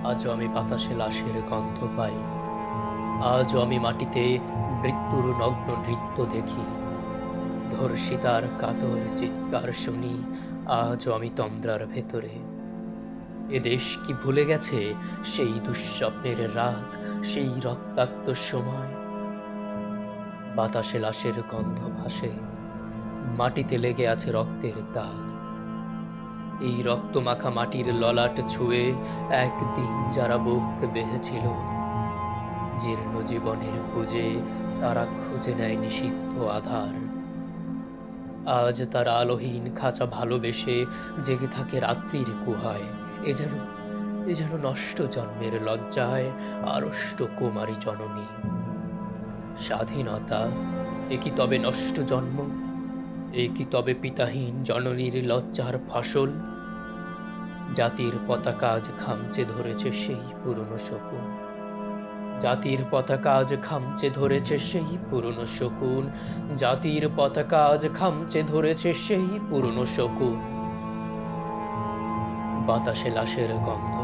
আজও আমি বাতাসে লাশের গন্ধ পাই। আজও আমি মাটিতে মৃত্যুর নগ্ন নৃত্য দেখি। ধর্ষিতার কাতর চিৎকার শুনি। আজও আমি তন্দ্রার ভেতরে। এ দেশ কি ভুলে গেছে সেই দুঃস্বপ্নের রাত, সেই রক্তাক্ত সময়? বাতাসে লাশের গন্ধ ভাসে, মাটিতে লেগে আছে রক্তের দাগ। এই রক্তমাখা মাটির ললাট ছুঁয়ে একদিন যারা বুক বেঁধেছিল, জীর্ণ জীবনের বুঝে তারা খুঁজে নেয় নিষিদ্ধ আধার। আজ তারা আলোহীন খাঁচা ভালোবেসে জেগে থাকে রাত্রির গুহায়। এ যেন এ যেন নষ্ট জন্মের লজ্জায় আড়ষ্ট কুমারী জননী। স্বাধীনতা, এ কি তবে নষ্ট জন্ম? এ কি তবে পিতাহীন জননীর লজ্জার ফসল? জাতির পতাকা আজ খামচে ধরেছে সেই পুরনো শকুন। জাতির পতাকা আজ খামচে ধরেছে সেই পুরনো শকুন। জাতির পতাকা আজ খামচে ধরেছে সেই পুরনো শকুন। বাতাসে লাশের গন্ধ,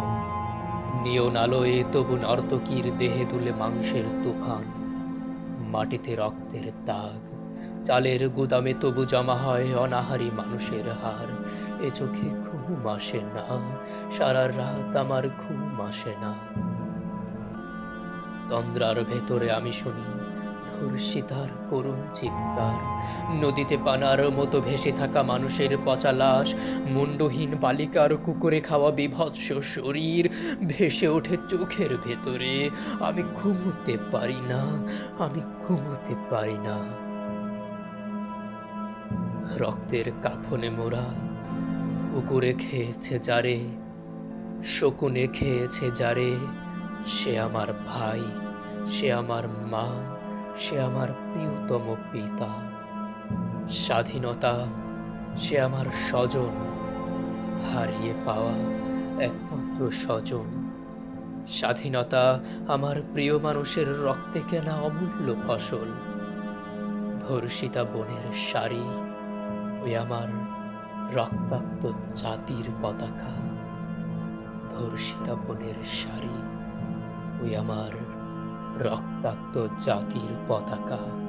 নিয়ন আলোয় তবু নর্তকীর দেহে দুলে মাংসের তুফান। মাটিতে রক্তের দাগ, চালের গুদামে তবু জমা হয় অনাহারী মানুষের হার। এ চোখে ঘুম আসে না, সারা রাত আমার ঘুম আসে না। তন্দ্রার ভেতরে আমি শুনি ধর্ষিতার করুণ চিৎকার। নদীতে পানার মতো ভেসে থাকা মানুষের পচা লাশ, মুন্ডহীন বালিকার কুকুরে খাওয়া বিভৎস শরীর ভেসে ওঠে চোখের ভেতরে। আমি ঘুমোতে পারি না, আমি ঘুমোতে পারি না। রক্তের কাফনে মোরা, কুকুরে খেয়েছে যারে, শকুনে খেয়েছে যারে, সে আমার ভাই, সে আমার মা, সে আমার প্রিয়তম পিতা। স্বাধীনতা, সে আমার স্বজন, হারিয়ে পাওয়া একমাত্র স্বজন। স্বাধীনতা আমার প্রিয় মানুষের রক্তে কেনা অমূল্য ফসল। ধর্ষিতা বনের শাড়ি, ওই আমার রক্তাক্ত জাতির পতাকা। ধর্ষিতা বনের শাড়ি, ওই আমার রক্তাক্ত জাতির পতাকা।